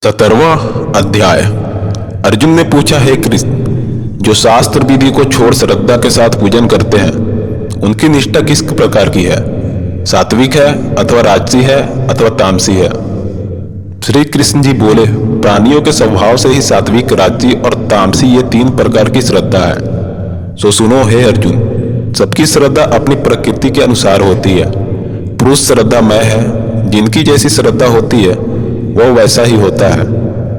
17वां अध्याय। अर्जुन ने पूछा, हे कृष्ण, जो शास्त्र विधि को छोड़ श्रद्धा के साथ पूजन करते हैं उनकी निष्ठा किस प्रकार की है? सात्विक है अथवा राजसी है अथवा तामसी है? श्री कृष्ण जी बोले, प्राणियों के स्वभाव से ही सात्विक, राजसी और तामसी ये तीन प्रकार की श्रद्धा है। सो सुनो हे अर्जुन, सबकी श्रद्धा अपनी प्रकृति के अनुसार होती है। पुरुष श्रद्धामय है, जिनकी जैसी श्रद्धा होती है वह वैसा ही होता है।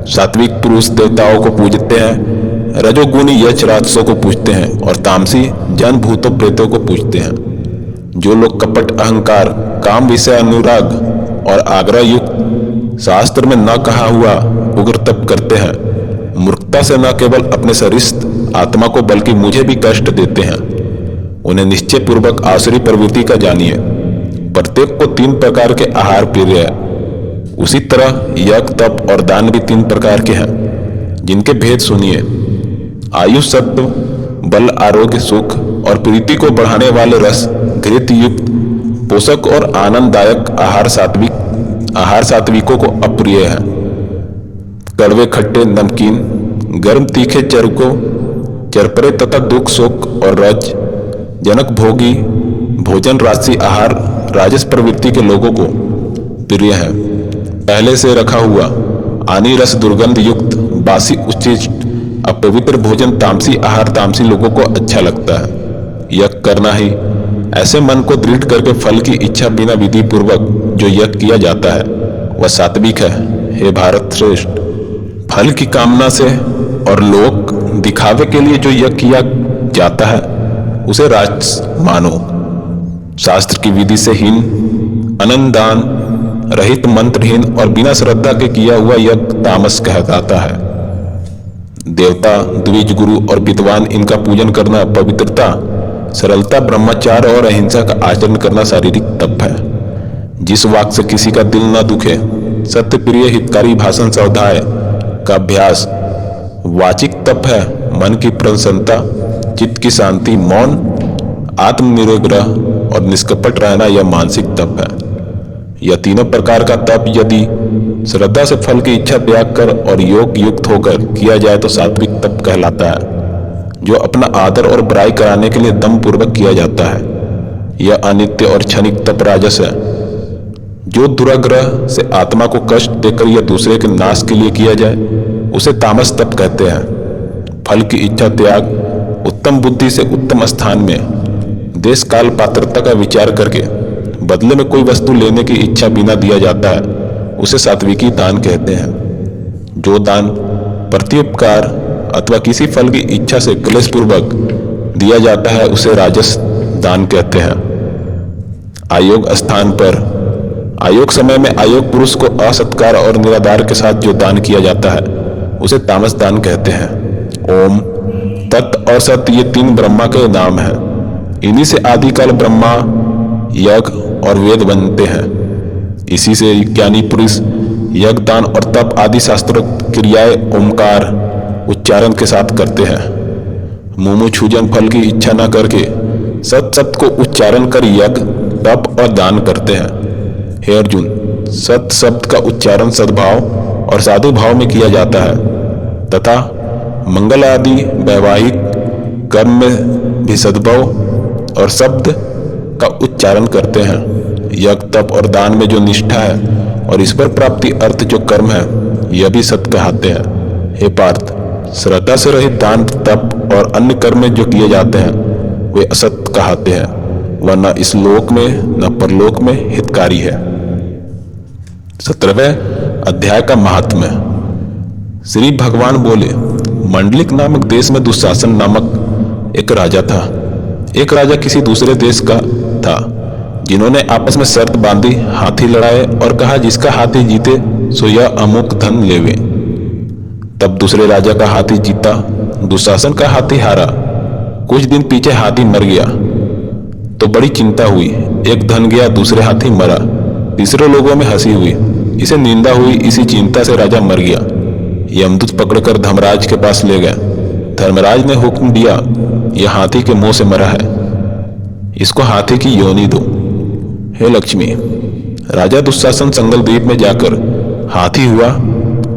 सात्विक पुरुष देवताओं को पूजते हैं, रजोगुणी यक्ष राक्षसों को पूजते हैं और तामसी जन भूतों प्रेतों को पूजते हैं। जो लोग कपट, अहंकार, काम, विषय अनुराग और आग्रह युक्त शास्त्र में न कहा हुआ उग्र तप करते हैं, मूर्खता से न केवल अपने शरीर आत्मा को बल्कि मुझे भी कष्ट देते हैं, उन्हें निश्चय पूर्वक आसुरी प्रवृत्ति का जानिए। प्रत्येक को तीन प्रकार के आहार प्रिय है। उसी तरह यज्ञ, तप और दान भी तीन प्रकार के हैं, जिनके भेद सुनिए। आयु, सत्व, बल, आरोग्य, सुख और प्रीति को बढ़ाने वाले रस, घृत युक्त, पोषक और आनंददायक आहार सात्विकों को अप्रिय है। कड़वे, खट्टे, नमकीन, गर्म, तीखे, चरपरे तथा दुख, शोक और रज जनक भोगी भोजन राशि आहार राजस प्रवृत्ति के लोगों को प्रिय है। पहले से रखा हुआ आनी रस, दुर्गंध युक्त, बासी, उच्चिष्ट, अपवित्र भोजन तामसी आहार तामसी लोगों को अच्छा लगता है। यज्ञ करना ही ऐसे मन को दृढ़ करके फल की इच्छा बिना विधि पूर्वक जो यज्ञ किया जाता है वह सात्विक है। हे भारत श्रेष्ठ, फल की कामना से और लोक दिखावे के लिए जो यज्ञ किया जाता है उसे राजस मानो। शास्त्र की विधि से हीन, अनंदान रहित, मंत्रहीन और बिना श्रद्धा के किया हुआ यज्ञ तामस कहलाता है। देवता, द्विज, गुरु और विद्वान इनका पूजन करना पवित्रता, सरलता, ब्रह्मचार्य और अहिंसा का आचरण करना शारीरिक तप है। जिस वाक से किसी का दिल न दुखे, सत्य प्रिय, हितकारी भाषण, स्वाध्याय का अभ्यास वाचिक तप है। मन की प्रसन्नता, चित्त की शांति, मौन, आत्मनिरोग्रह और निष्कपट रहना यह मानसिक तप है। यह तीनों प्रकार का तप यदि श्रद्धा से फल की इच्छा त्याग कर और योग युक्त होकर किया जाए तो सात्विक तप कहलाता है, जो अपना आदर और बड़ाई कराने के लिए दम पूर्वक किया जाता है। यह अनित्य और क्षणिक तप राजस है, जो दुराग्रह से आत्मा को कष्ट देकर या दूसरे के नाश के लिए किया जाए उसे तामस तप कहते हैं। फल की इच्छा त्याग, उत्तम बुद्धि से उत्तम स्थान में देश, काल, पात्रता का विचार करके बदले में कोई वस्तु लेने की इच्छा बिना दिया जाता है उसे सात्विकी दान कहते हैं। जो दान प्रत्युपकार अथवा किसी फल की इच्छा से क्लेश पूर्वक दिया जाता है उसे राजस दान कहते हैं। आयोग स्थान पर, आयोग समय में आयोग पुरुष को असत्कार और निराधार के साथ जो दान किया जाता है उसे तामस दान कहते हैं। ओम, तत् और सत्य ये तीन ब्रह्मा के नाम हैं। इन्हीं से आदिकाल ब्रह्मा, यज्ञ और वेद बनते हैं। इसी से ज्ञानी पुरुष यज्ञ, दान और तप आदि शास्त्रोक्त क्रियाएं ओंकार उच्चारण के साथ करते हैं। मुमुक्षुजन फल की इच्छा न करके सत शब्द को उच्चारण कर यज्ञ, तप और दान करते हैं। हे अर्जुन, सत शब्द का उच्चारण सद्भाव और साधु भाव में किया जाता है तथा मंगल आदि वैवाहिक कर्म में भी सद्भाव और शब्द का उच्चारण करते हैं। यज्ञ, तप और दान में जो निष्ठा है और ईश्वर प्राप्ति अर्थ जो कर्म है यह भी सत्य कहते हैं। हे पार्थ, श्रद्धा से रहित दान, तप और अन्य कर्म में जो किए जाते हैं वे असत्य कहते हैं, वह न इस लोक में न परलोक में हितकारी है। 17वें अध्याय का महात्म्य। श्री भगवान बोले, मंडलिक नामक देश में दुशासन नामक एक राजा था। एक राजा किसी दूसरे देश का था, जिन्होंने आपस में शर्त बांधी, हाथी लड़ाए और कहा जिसका हाथी जीते सो यह अमुक धन लेवे। तब दूसरे राजा का हाथी जीता, दुशासन का हाथी हारा। कुछ दिन पीछे हाथी मर गया तो बड़ी चिंता हुई। एक धन गया, दूसरे हाथी मरा, तीसरे लोगों में हंसी हुई, इसे निंदा हुई। इसी चिंता से राजा मर गया। यमदूत पकड़कर धर्मराज के पास ले गया। धर्मराज ने हुक्म दिया, यह हाथी के मुंह से मरा है, इसको हाथी की योनि दो। हे लक्ष्मी, राजा दुशासन संगल द्वीप में जाकर हाथी हुआ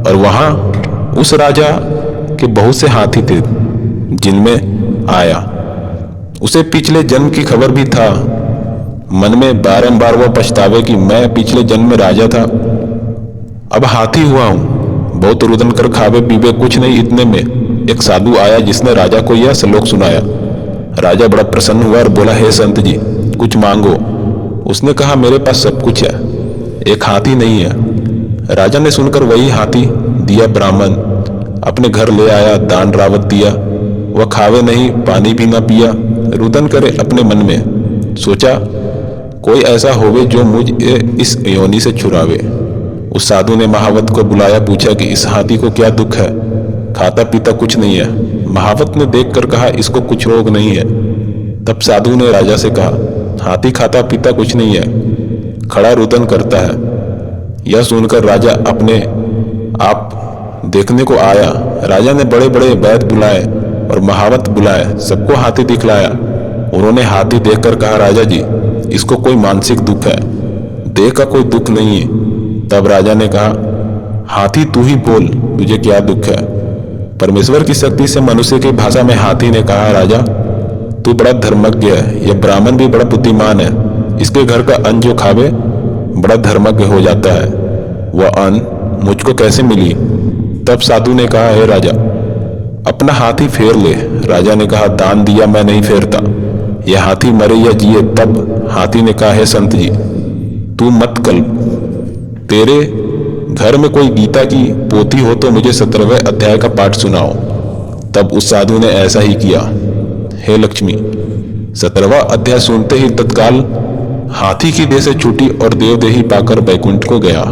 और वहां उस राजा के बहुत से हाथी थे जिनमें आया। उसे पिछले जन्म की खबर भी था। मन में बारंबार वह पछतावे कि मैं पिछले जन्म में राजा था, अब हाथी हुआ हूं। बहुत रुदन कर खावे पीवे कुछ नहीं, इतने में एक साधु आया जिसने राजा को यह श्लोक सुनाया। राजा बड़ा प्रसन्न हुआ और बोला, हे संत जी, कुछ मांगो। उसने कहा, मेरे पास सब कुछ है, एक हाथी नहीं है। राजा ने सुनकर वही हाथी दिया ब्राह्मण अपने घर ले आया, दान रावत दिया। वह खावे नहीं, पानी भी ना पिया, रुदन करे अपने मन में। सोचा कोई ऐसा होवे जो मुझे इस योनि से छुड़ावे। उस साधु ने महावत को बुलाया, पूछा कि इस हाथी को क्या दुख है? खाता पीता कुछ नहीं है। महावत ने देखकर कहा, इसको कुछ रोग नहीं है। तब साधु ने राजा से कहा, हाथी खाता पीता कुछ नहीं है, खड़ा रुदन करता है। यह सुनकर राजा अपने आप देखने को आया। राजा ने बड़े बड़े वैद्य बुलाए और महावत बुलाए, सबको हाथी दिखलाया। उन्होंने हाथी देखकर कहा, राजा जी, इसको कोई मानसिक दुख है, देह का कोई दुख नहीं है। तब राजा ने कहा, हाथी तू ही बोल, तुझे क्या दुख है? परमेश्वर की शक्ति से मनुष्य की भाषा में हाथी ने कहा, राजा तू बड़ा धर्मज्ञ है, यह ब्राह्मण भी बड़ा बुद्धिमान है। इसके घर का अन्न जो खावे बड़ा धर्मज्ञ हो जाता है, वह अन्न मुझको कैसे मिली? तब साधु ने कहा, हे राजा, अपना हाथी फेर ले। राजा ने कहा, दान दिया मैं नहीं फेरता, यह हाथी मरे या जिए। तब हाथी ने कहा, हे संत जी, तू मत कल्प, तेरे घर में कोई गीता की पोथी हो तो मुझे 17वें अध्याय का पाठ सुनाओ। तब उस साधु ने ऐसा ही किया। हे लक्ष्मी, 17वां अध्याय सुनते ही तत्काल हाथी की देह से छूटी और देवदेही पाकर बैकुंठ को गया।